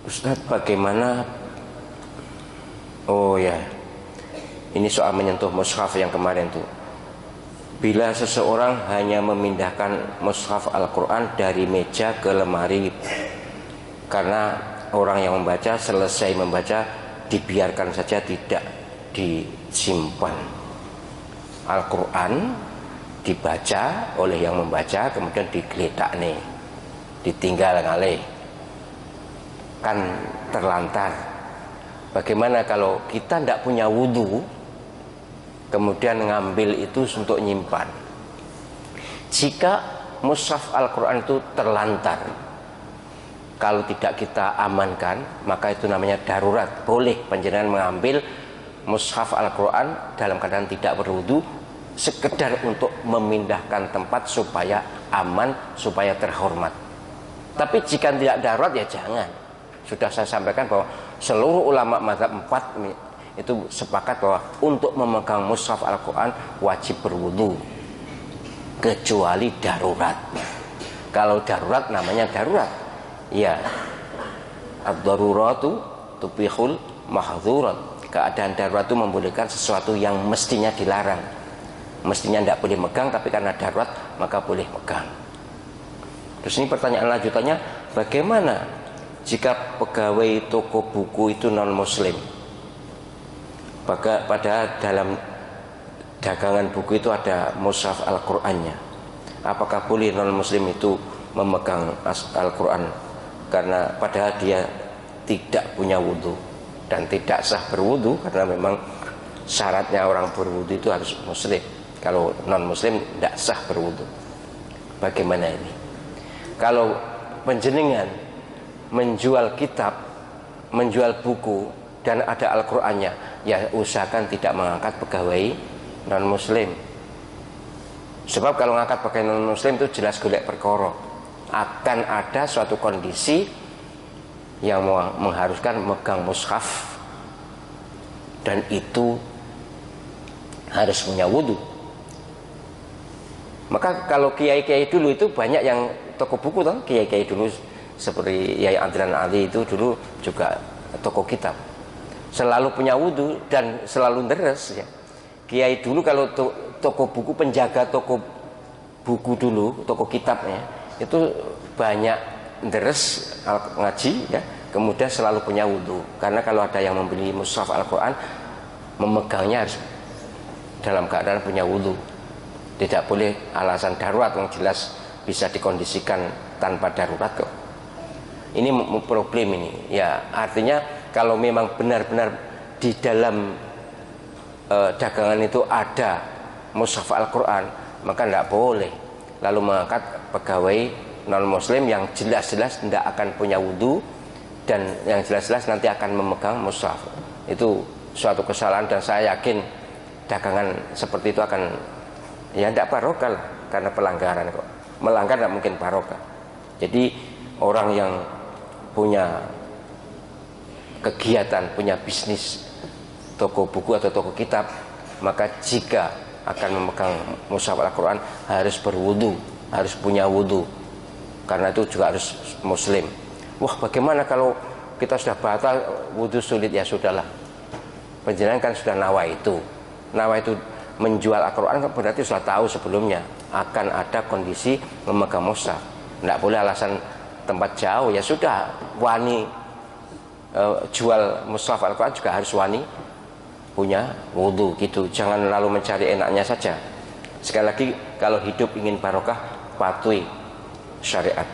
Ustadz, bagaimana? Oh ya, ini soal menyentuh mushaf yang kemarin tuh. Bila seseorang hanya memindahkan mushaf Al-Quran dari meja ke lemari, karena orang yang membaca selesai membaca dibiarkan saja, tidak disimpan. Al-Quran dibaca oleh yang membaca, kemudian digeletak nih, ditinggal ngalih, kan terlantar. Bagaimana kalau kita tidak punya wudhu, kemudian ngambil itu untuk nyimpan? Jika mushaf Al-Quran itu terlantar, kalau tidak kita amankan, maka itu namanya darurat. Boleh panjenengan mengambil mushaf Al-Quran dalam keadaan tidak berwudhu, sekedar untuk memindahkan tempat supaya aman, supaya terhormat. Tapi jika tidak darurat ya jangan. Sudah saya sampaikan bahwa seluruh ulama mazhab 4 itu sepakat bahwa untuk memegang mushaf Al-Quran wajib berwudu, kecuali darurat. Kalau darurat namanya darurat, ya, ad-daruratu tubihul mahdzurat. Keadaan darurat itu membolehkan sesuatu yang mestinya dilarang. Mestinya tidak boleh megang, tapi karena darurat maka boleh megang. Terus ini pertanyaan lanjutannya, bagaimana jika pegawai toko buku itu non muslim? Pada dalam dagangan buku itu ada mushaf Al-Qurannya. Apakah boleh non muslim itu memegang Al-Quran? Karena padahal dia tidak punya wudhu dan tidak sah berwudhu, karena memang syaratnya orang berwudhu itu harus muslim. Kalau non muslim tidak sah berwudhu. Bagaimana ini? Kalau penjenengan menjual kitab, menjual buku dan ada Al-Qur'annya, ya usahakan tidak mengangkat pegawai non muslim. Sebab kalau mengangkat pegawai non muslim itu jelas golek perkara. Akan ada suatu kondisi yang mengharuskan megang mushaf, dan itu harus punya wudhu. Maka kalau kiai-kiai dulu itu banyak yang toko buku toh, kiai-kiai dulu seperti Yai Adnan Ali itu dulu juga toko kitab, selalu punya wudhu dan selalu deres ya. Kiai dulu kalau toko buku, penjaga toko buku dulu, toko kitabnya itu banyak deres ngaji ya, kemudian selalu punya wudhu. Karena kalau ada yang membeli mushaf Al-Quran, memegangnya harus dalam keadaan punya wudhu. Tidak boleh alasan darurat, yang jelas bisa dikondisikan tanpa darurat kok. Ini problem ini ya. Artinya kalau memang benar-benar di dalam dagangan itu ada mushaf Al-Quran, maka tidak boleh lalu mengangkat pegawai non muslim yang jelas-jelas tidak akan punya wudhu dan yang jelas-jelas nanti akan memegang mushaf. Itu suatu kesalahan, dan saya yakin dagangan seperti itu akan ya tidak barokah lah, karena pelanggaran kok. Melanggar tidak mungkin barokah. Jadi orang yang punya kegiatan, punya bisnis toko buku atau toko kitab, maka jika akan memegang mushaf Al-Quran harus berwudu, harus punya wudu, karena itu juga harus muslim. Wah, bagaimana kalau kita sudah batal wudu sulit? Ya sudahlah, penjenengan kan sudah nawa itu menjual Al-Quran, berarti sudah tahu sebelumnya akan ada kondisi memegang mushaf. Tidak boleh alasan tempat jauh, ya sudah wani jual mushaf Al-Quran juga harus wani punya wudhu gitu. Jangan lalu mencari enaknya saja. Sekali lagi, kalau hidup ingin barokah, patuhi syariat.